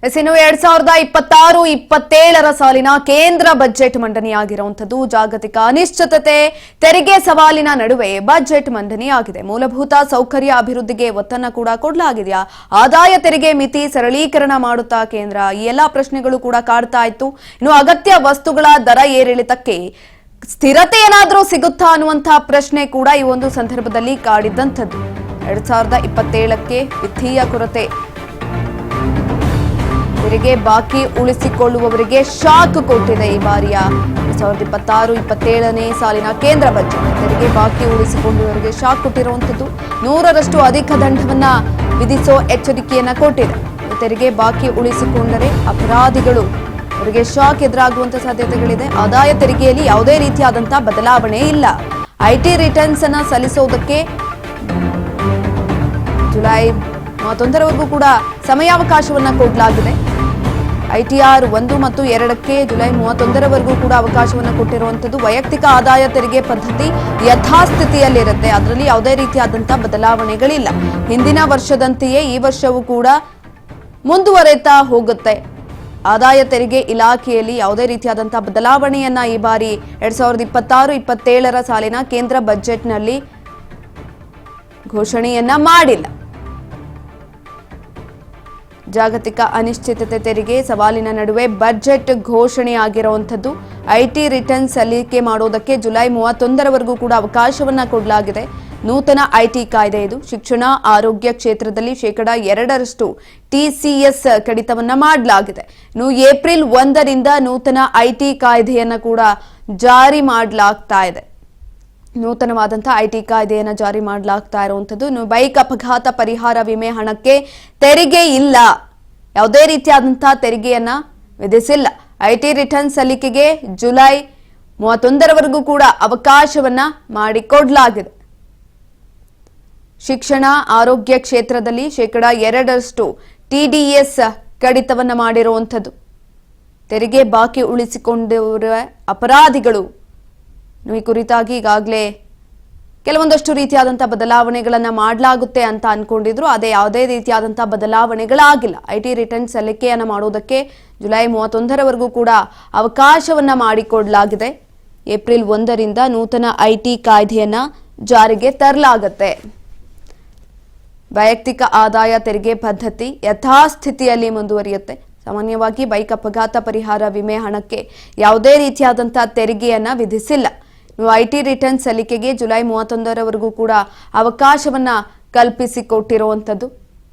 ಇನ್ನು 2026-27 ಸಾಲಿನ ಕೇಂದ್ರ ಬಜೆಟ್ ಮಂಡನೆಯಾಗಿರುವಂತದ್ದು ಜಾಗತಿಕ ಅನಿಶ್ಚಿತತೆ ತೆರಿಗೆ ಸವಾಲಿನ ನಡುವೆ ಬಜೆಟ್ ಮಂಡನೆಯಾಗಿದೆ. ಮೂಲಭೂತ ಸೌಕರ್ಯ ಅಭಿವೃದ್ಧಿಗೆ ಒತ್ತನ್ನು ಕೂಡ ಕೊಡಲಾಗಿದೆಯಾ, ಆದಾಯ ತೆರಿಗೆ ಮಿತಿ ಸರಳೀಕರಣ ಮಾಡುತ್ತಾ ಕೇಂದ್ರ, ಈ ಎಲ್ಲಾ ಪ್ರಶ್ನೆಗಳು ಕೂಡ ಕಾಡ್ತಾ ಇತ್ತು. ಇನ್ನು ಅಗತ್ಯ ವಸ್ತುಗಳ ದರ ಏರಿಳಿತಕ್ಕೆ ಸ್ಥಿರತೆ ಏನಾದರೂ ಸಿಗುತ್ತಾ ಅನ್ನುವಂತಹ ಪ್ರಶ್ನೆ ಕೂಡ ಈ ಒಂದು ಸಂದರ್ಭದಲ್ಲಿ ಕಾಡಿದ್ದಂಥದ್ದು. 2027ಕ್ಕೆ ವಿತ್ತೀಯ ಕೊರತೆ, ತೆರಿಗೆ ಬಾಕಿ ಉಳಿಸಿಕೊಳ್ಳುವವರಿಗೆ ಶಾಕ್ ಕೊಟ್ಟಿದೆ. ಈ ಬಾರಿಯ 2026-27ನೇ ಸಾಲಿನ ಕೇಂದ್ರ ಬಜೆಟ್ ತೆರಿಗೆ ಬಾಕಿ ಉಳಿಸಿಕೊಳ್ಳುವವರಿಗೆ ಶಾಕ್ ಕೊಟ್ಟಿರುವಂತದ್ದು. 100ರಷ್ಟು ಅಧಿಕ ದಂಡವನ್ನ ವಿಧಿಸೋ ಎಚ್ಚರಿಕೆಯನ್ನ ಕೊಟ್ಟಿದೆ. ತೆರಿಗೆ ಬಾಕಿ ಉಳಿಸಿಕೊಂಡರೆ ಅಪರಾಧಿಗಳು ಅವರಿಗೆ ಶಾಕ್ ಎದುರಾಗುವಂತ ಸಾಧ್ಯತೆಗಳಿದೆ. ಆದಾಯ ತೆರಿಗೆಯಲ್ಲಿ ಯಾವುದೇ ರೀತಿಯಾದಂತಹ ಬದಲಾವಣೆ ಇಲ್ಲ. ಐಟಿ ರಿಟರ್ನ್ಸ್ ಅನ್ನ ಸಲ್ಲಿಸೋದಕ್ಕೆ ಜುಲೈ 31ರವರೆಗೂ ಕೂಡ ಸಮಯಾವಕಾಶವನ್ನ ಕೊಡಲಾಗಿದೆ. ITR 1 ಮತ್ತು 2ಕ್ಕೆ ಜುಲೈ 31ರವರೆಗೂ ಕೂಡ ಅವಕಾಶವನ್ನು ಕೊಟ್ಟಿರುವಂತದ್ದು. ವೈಯಕ್ತಿಕ ಆದಾಯ ತೆರಿಗೆ ಪದ್ಧತಿ ಯಥಾಸ್ಥಿತಿಯಲ್ಲಿರುತ್ತೆ, ಅದರಲ್ಲಿ ಯಾವುದೇ ರೀತಿಯಾದಂತಹ ಬದಲಾವಣೆಗಳಿಲ್ಲ. ಹಿಂದಿನ ವರ್ಷದಂತೆಯೇ ಈ ವರ್ಷವೂ ಕೂಡ ಮುಂದುವರೆತಾ ಹೋಗುತ್ತೆ. ಆದಾಯ ತೆರಿಗೆ ಇಲಾಖೆಯಲ್ಲಿ ಯಾವುದೇ ರೀತಿಯಾದಂತಹ ಬದಲಾವಣೆಯನ್ನ ಈ ಬಾರಿ 2026-27ರ ಸಾಲಿನ ಕೇಂದ್ರ ಬಜೆಟ್ನಲ್ಲಿ ಘೋಷಣೆಯನ್ನ ಮಾಡಿಲ್ಲ. ಜಾಗತಿಕ ಅನಿಶ್ಚಿತತೆ ತೆರಿಗೆ ಸವಾಲಿನ ನಡುವೆ ಬಜೆಟ್ ಘೋಷಣೆಯಾಗಿರುವಂಥದ್ದು. ಐಟಿ ರಿಟರ್ನ್ ಸಲ್ಲಿಕೆ ಮಾಡೋದಕ್ಕೆ ಜುಲೈ 31ರವರೆಗೂ ಕೂಡ ಅವಕಾಶವನ್ನ ಕೊಡಲಾಗಿದೆ. ನೂತನ ಐಟಿ ಕಾಯ್ದೆ ಇದು. ಶಿಕ್ಷಣ ಆರೋಗ್ಯ ಕ್ಷೇತ್ರದಲ್ಲಿ 2% TCS ಕಡಿತವನ್ನ ಮಾಡಲಾಗಿದೆ. ಇನ್ನು ಏಪ್ರಿಲ್ 1ರಿಂದ ನೂತನ ಐಟಿ ಕಾಯ್ದೆಯನ್ನ ಕೂಡ ಜಾರಿ ಮಾಡಲಾಗ್ತಾ ಇದೆ. ನೂತನವಾದಂತಹ ಐಟಿ ಕಾಯ್ದೆಯನ್ನು ಜಾರಿ ಮಾಡಲಾಗ್ತಾ ಇರುವಂತದ್ದು. ಇನ್ನು ಬೈಕ್ ಅಪಘಾತ ಪರಿಹಾರ ವಿಮೆ ಹಣಕ್ಕೆ ತೆರಿಗೆ ಇಲ್ಲ, ಯಾವುದೇ ರೀತಿಯಾದಂತಹ ತೆರಿಗೆಯನ್ನ ವಿಧಿಸಿಲ್ಲ. ಐಟಿ ರಿಟರ್ನ್ ಸಲ್ಲಿಕೆಗೆ ಜುಲೈ 31ರವರೆಗೂ ಕೂಡ ಅವಕಾಶವನ್ನ ಮಾಡಿಕೊಡಲಾಗಿದೆ. ಶಿಕ್ಷಣ ಆರೋಗ್ಯ ಕ್ಷೇತ್ರದಲ್ಲಿ 2% TDS ಕಡಿತವನ್ನ ಮಾಡಿರುವಂಥದ್ದು. ತೆರಿಗೆ ಬಾಕಿ ಉಳಿಸಿಕೊಂಡಿರುವ ಅಪರಾಧಿಗಳು ಈ ಕುರಿತಾಗಿ ಈಗಾಗಲೇ ಕೆಲವೊಂದಷ್ಟು ರೀತಿಯಾದಂತಹ ಬದಲಾವಣೆಗಳನ್ನ ಮಾಡಲಾಗುತ್ತೆ ಅಂತ ಅನ್ಕೊಂಡಿದ್ರು. ಅದೇ ಯಾವುದೇ ರೀತಿಯಾದಂತಹ ಬದಲಾವಣೆಗಳಾಗಿಲ್ಲ. ಐಟಿ ರಿಟರ್ನ್ ಸಲ್ಲಿಕೆಯನ್ನ ಮಾಡೋದಕ್ಕೆ ಜುಲೈ 31ರವರೆಗೂ ಕೂಡ ಅವಕಾಶವನ್ನ ಮಾಡಿಕೊಡಲಾಗಿದೆ. ಏಪ್ರಿಲ್ 1ರಿಂದ ನೂತನ ಐಟಿ ಕಾಯ್ದೆಯನ್ನ ಜಾರಿಗೆ ತರಲಾಗುತ್ತೆ. ವೈಯಕ್ತಿಕ ಆದಾಯ ತೆರಿಗೆ ಪದ್ಧತಿ ಯಥಾಸ್ಥಿತಿಯಲ್ಲಿ ಮುಂದುವರಿಯುತ್ತೆ. ಸಾಮಾನ್ಯವಾಗಿ ಬೈಕ್ ಅಪಘಾತ ಪರಿಹಾರ ವಿಮೆ ಹಣಕ್ಕೆ ಯಾವುದೇ ರೀತಿಯಾದಂತಹ ತೆರಿಗೆಯನ್ನ ವಿಧಿಸಿಲ್ಲ. ಐಟಿ ರಿಟರ್ನ್ ಸಲ್ಲಿಕೆಗೆ ಜುಲೈ 31ರವರೆಗೂ ಕೂಡ ಅವಕಾಶವನ್ನ ಕಲ್ಪಿಸಿಕೊಟ್ಟಿರುವಂತದ್ದು.